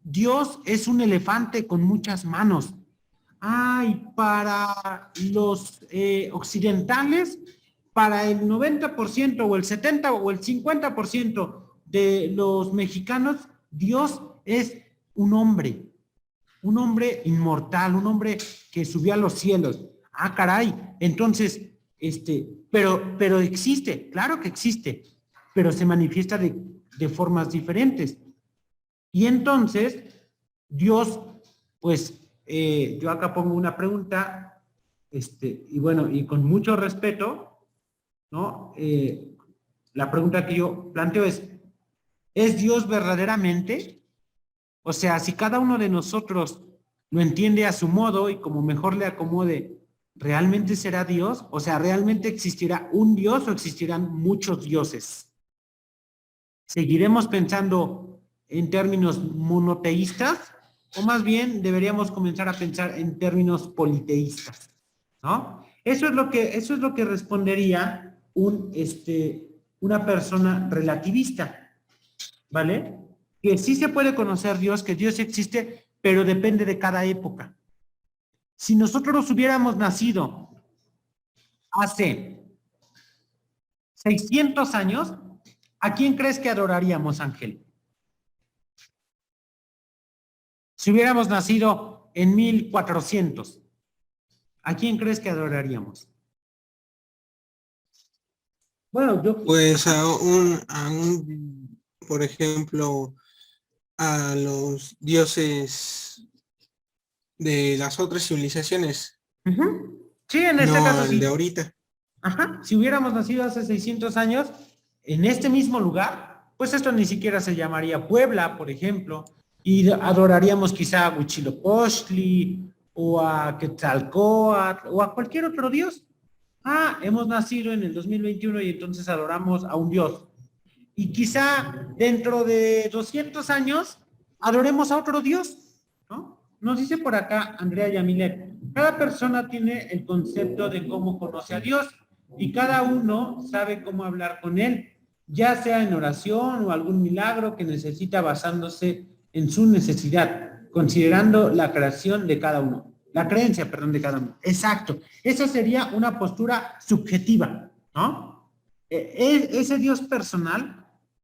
Dios es un elefante con muchas manos. Ah, y para los occidentales, para el 90% o el 70% o el 50% de los mexicanos, Dios es un hombre inmortal, un hombre que subió a los cielos. Ah, caray, entonces, pero existe, claro que existe, pero se manifiesta de formas diferentes. Y entonces, Dios, pues, yo acá pongo una pregunta, y bueno, y con mucho respeto, ¿no? La pregunta que yo planteo ¿es Dios verdaderamente? O sea, si cada uno de nosotros lo entiende a su modo y como mejor le acomode, ¿realmente será Dios? O sea, ¿realmente existirá un Dios o existirán muchos dioses? ¿Seguiremos pensando en términos monoteístas? O más bien deberíamos comenzar a pensar en términos politeístas, ¿no? Eso es lo que respondería una persona relativista, ¿vale? Que sí se puede conocer Dios, que Dios existe, pero depende de cada época. Si nosotros hubiéramos nacido hace 600 años, ¿a quién crees que adoraríamos, Ángel? Si hubiéramos nacido en 1400, ¿a quién crees que adoraríamos? Bueno, yo... Pues por ejemplo, a los dioses de las otras civilizaciones. Sí, en este no caso al sí. de ahorita. Ajá, si hubiéramos nacido hace 600 años, en este mismo lugar, pues esto ni siquiera se llamaría Puebla, por ejemplo, y adoraríamos quizá a Huitzilopochtli, o a Quetzalcóatl, o a cualquier otro dios. Ah, hemos nacido en el 2021 y entonces adoramos a un dios. Y quizá dentro de 200 años adoremos a otro dios, ¿no? Nos dice por acá Andrea Yamilet, cada persona tiene el concepto de cómo conoce a Dios y cada uno sabe cómo hablar con él, ya sea en oración o algún milagro que necesita basándose en su necesidad, considerando la creación de cada uno, la creencia, perdón, de cada uno. Exacto. Esa sería una postura subjetiva, ¿no? Ese Dios personal,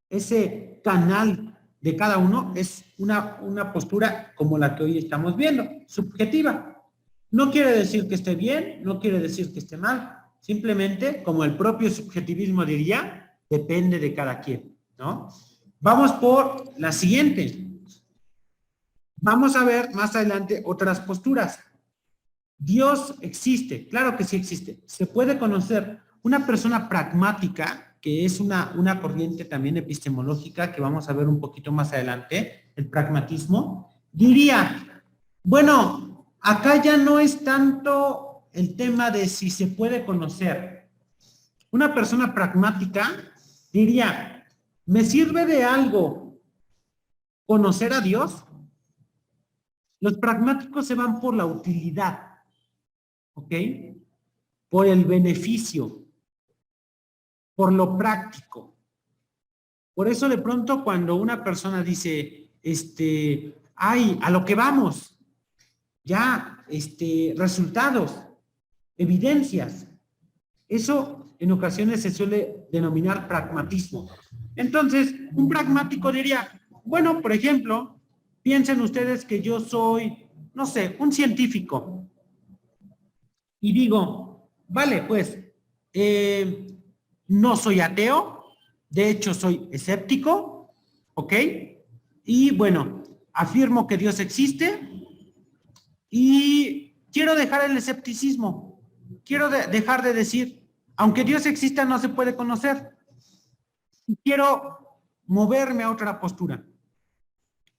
ese canal de cada uno es una postura como la que hoy estamos viendo, subjetiva. No quiere decir que esté bien, no quiere decir que esté mal, simplemente, como el propio subjetivismo diría, depende de cada quien, ¿no? Vamos por la siguiente. Vamos a ver más adelante otras posturas. Dios existe, claro que sí existe. Se puede conocer. Una persona pragmática, que es una corriente también epistemológica que vamos a ver un poquito más adelante, el pragmatismo, diría, bueno, acá ya no es tanto el tema de si se puede conocer. Una persona pragmática diría, ¿me sirve de algo conocer a Dios? Los pragmáticos se van por la utilidad, ¿ok? Por el beneficio, por lo práctico. Por eso de pronto cuando una persona dice, ay, a lo que vamos, ya, resultados, evidencias, eso en ocasiones se suele denominar pragmatismo. Entonces, un pragmático diría, bueno, por ejemplo, piensen ustedes que yo soy, no sé, un científico. Y digo, vale, pues, no soy ateo, De hecho, soy escéptico, ¿ok? Y bueno, afirmo que Dios existe y quiero dejar el escepticismo. Quiero dejar de decir, aunque Dios exista, no se puede conocer. Quiero moverme a otra postura.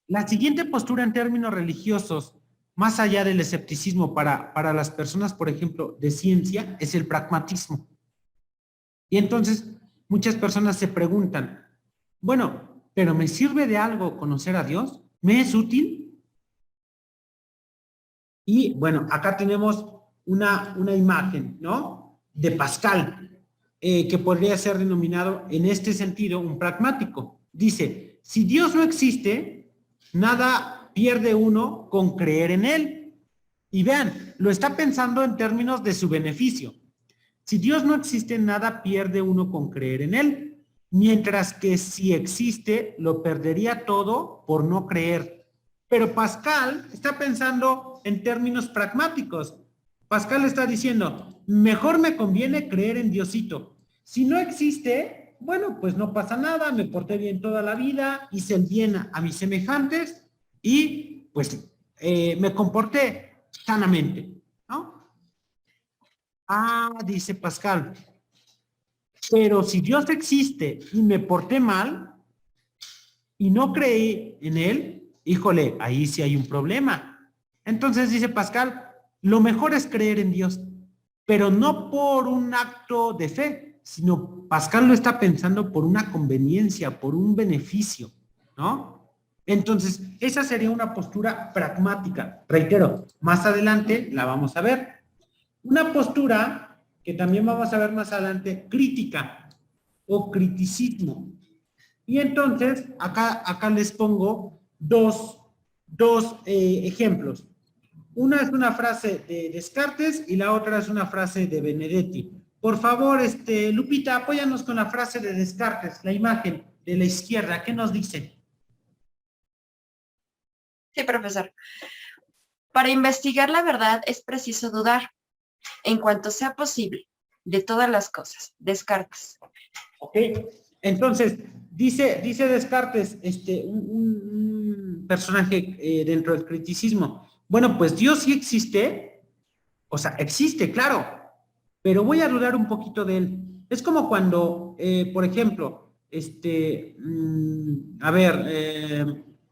La siguiente postura en términos religiosos, más allá del escepticismo para las personas, por ejemplo, de ciencia, es el pragmatismo. Y entonces muchas personas se preguntan, bueno, ¿pero me sirve de algo conocer a Dios? ¿Me es útil? Y bueno, acá tenemos una imagen, ¿no? De Pascal, que podría ser denominado en este sentido un pragmático. Dice, si Dios no existe, nada pierde uno con creer en él. Y vean, lo está pensando en términos de su beneficio. Si Dios no existe, nada pierde uno con creer en él. Mientras que si existe, lo perdería todo por no creer. Pero Pascal está pensando en términos pragmáticos. Pascal está diciendo, mejor me conviene creer en Diosito. Si no existe, bueno, pues no pasa nada, me porté bien toda la vida, hice el bien a mis semejantes y pues me comporté sanamente, ¿no? Ah, dice Pascal, pero si Dios existe y me porté mal y no creí en él, híjole, ahí sí hay un problema. Entonces dice Pascal, lo mejor es creer en Dios, pero no por un acto de fe, sino Pascal lo está pensando por una conveniencia, por un beneficio, ¿no? Entonces, esa sería una postura pragmática. Reitero, más adelante la vamos a ver. Una postura que también vamos a ver más adelante, crítica o criticismo. Y entonces, acá les pongo dos ejemplos. Una es una frase de Descartes y la otra es una frase de Benedetti. Por favor, Lupita, apóyanos con la frase de Descartes, la imagen de la izquierda. ¿Qué nos dice? Sí, profesor. Para investigar la verdad es preciso dudar, en cuanto sea posible, de todas las cosas. Descartes. Ok, entonces, dice Descartes, un personaje dentro del criticismo. Bueno, pues Dios sí existe, o sea, existe, claro, pero voy a dudar un poquito de él. Es como cuando, por ejemplo,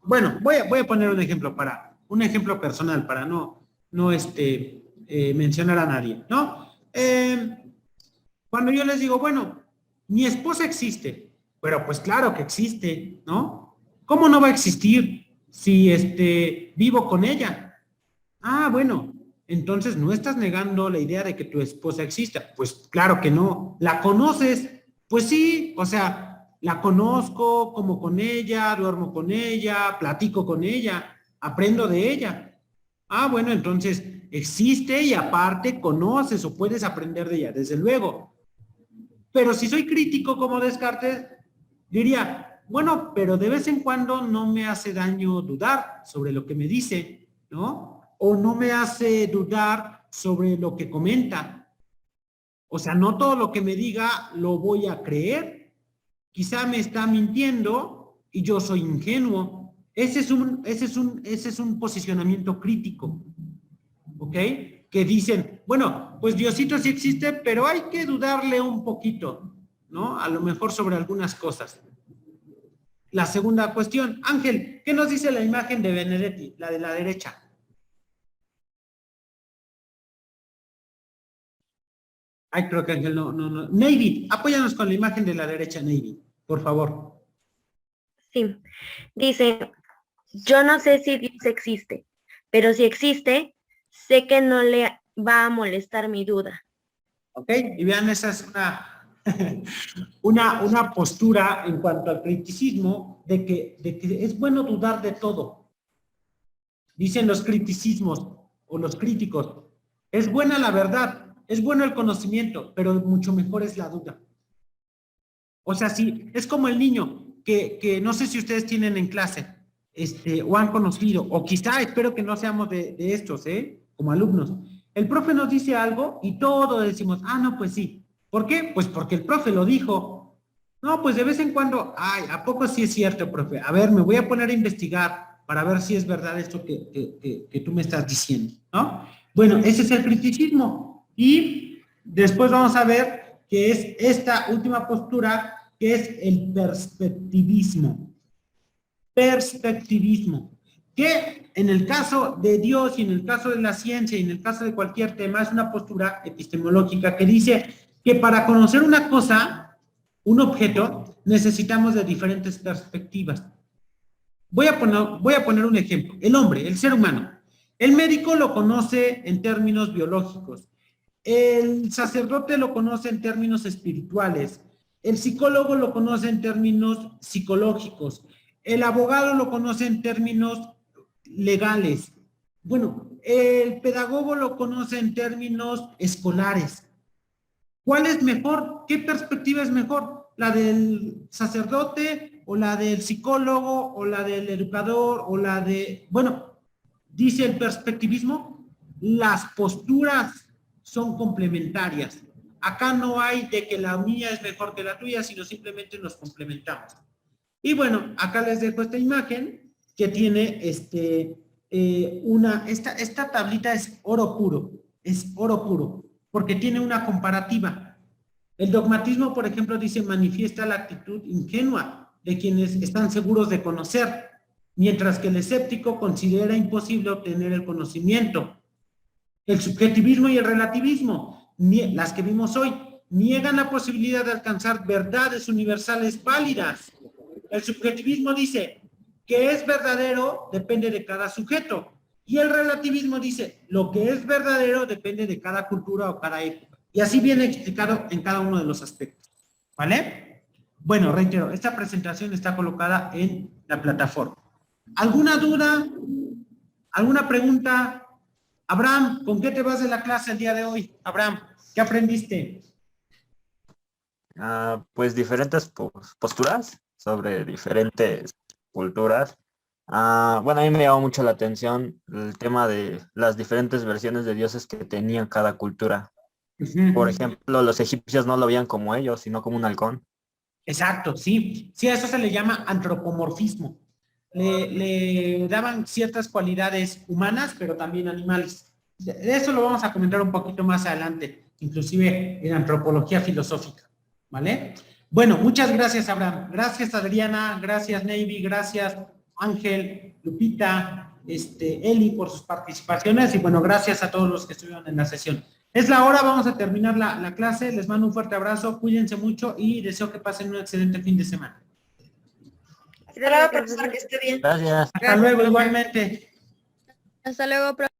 bueno, voy a poner un ejemplo personal para no mencionar a nadie, ¿no? Cuando yo les digo, bueno, mi esposa existe, pero pues claro que existe, ¿no? ¿Cómo no va a existir si vivo con ella? Ah, bueno, entonces no estás negando la idea de que tu esposa exista. Pues claro que no. ¿La conoces? Pues sí, o sea, la conozco, como con ella, duermo con ella, platico con ella, aprendo de ella. Ah, bueno, entonces existe y aparte conoces o puedes aprender de ella, desde luego. Pero si soy crítico como Descartes, diría, bueno, pero de vez en cuando no me hace daño dudar sobre lo que me dice, ¿no? O no me hace dudar sobre lo que comenta. O sea, no todo lo que me diga lo voy a creer. Quizá me está mintiendo y yo soy ingenuo. Ese es un posicionamiento crítico. ¿Ok? Que dicen, bueno, pues Diosito sí existe, pero hay que dudarle un poquito, ¿no? A lo mejor sobre algunas cosas. La segunda cuestión, Ángel, ¿qué nos dice la imagen de Benedetti, la de la derecha? Ay, creo que Ángel no. Navy, apóyanos con la imagen de la derecha, Navy, por favor. Sí, dice, yo no sé si Dios existe, pero si existe, sé que no le va a molestar mi duda. Ok, y vean, esa es una postura en cuanto al criticismo de que es bueno dudar de todo. Dicen los criticismos o los críticos, es buena la verdad, es bueno el conocimiento, pero mucho mejor es la duda. O sea, sí, es como el niño que no sé si ustedes tienen en clase, o han conocido, o quizá espero que no seamos de estos, como alumnos. El profe nos dice algo y todos decimos, ah, no, pues sí. ¿Por qué? Pues porque el profe lo dijo. No, pues de vez en cuando, ay, ¿a poco sí es cierto, profe? A ver, me voy a poner a investigar para ver si es verdad esto que tú me estás diciendo, ¿no? Bueno, ese es el criticismo. Y después vamos a ver que es esta última postura, que es el perspectivismo. Perspectivismo. Que en el caso de Dios y en el caso de la ciencia y en el caso de cualquier tema es una postura epistemológica que dice que para conocer una cosa, un objeto, necesitamos de diferentes perspectivas. Voy a poner un ejemplo. El hombre, el ser humano. El médico lo conoce en términos biológicos. El sacerdote lo conoce en términos espirituales. El psicólogo lo conoce en términos psicológicos. El abogado lo conoce en términos legales. Bueno, el pedagogo lo conoce en términos escolares. ¿Cuál es mejor? ¿Qué perspectiva es mejor? ¿La del sacerdote o la del psicólogo o la del educador o la de... Bueno, dice el perspectivismo, las posturas son complementarias. Acá no hay de que la mía es mejor que la tuya, sino simplemente nos complementamos. Y bueno, acá les dejo esta imagen que tiene esta tablita es oro puro, porque tiene una comparativa. El dogmatismo, por ejemplo, dice, manifiesta la actitud ingenua de quienes están seguros de conocer, mientras que el escéptico considera imposible obtener el conocimiento. El subjetivismo y el relativismo, las que vimos hoy, niegan la posibilidad de alcanzar verdades universales válidas. El subjetivismo dice que es verdadero depende de cada sujeto. Y el relativismo dice lo que es verdadero depende de cada cultura o cada época. Y así viene explicado en cada uno de los aspectos. ¿Vale? Bueno, reitero, esta presentación está colocada en la plataforma. ¿Alguna duda? ¿Alguna pregunta? Abraham, ¿con qué te vas de la clase el día de hoy? Abraham, ¿qué aprendiste? Pues diferentes posturas sobre diferentes culturas. Bueno, a mí me llamó mucho la atención el tema de las diferentes versiones de dioses que tenían cada cultura. Por ejemplo, los egipcios no lo veían como ellos, sino como un halcón. Exacto, sí. Sí, a eso se le llama antropomorfismo. Le daban ciertas cualidades humanas, pero también animales. De eso lo vamos a comentar un poquito más adelante, inclusive en antropología filosófica, ¿vale? Bueno, muchas gracias, Abraham. Gracias, Adriana. Gracias, Navy. Gracias, Ángel, Lupita, Eli, por sus participaciones. Y bueno, gracias a todos los que estuvieron en la sesión. Es la hora, vamos a terminar la clase. Les mando un fuerte abrazo, cuídense mucho y deseo que pasen un excelente fin de semana. Hasta luego, profesor, que esté bien. Gracias. Hasta luego, igualmente. Hasta luego, profe.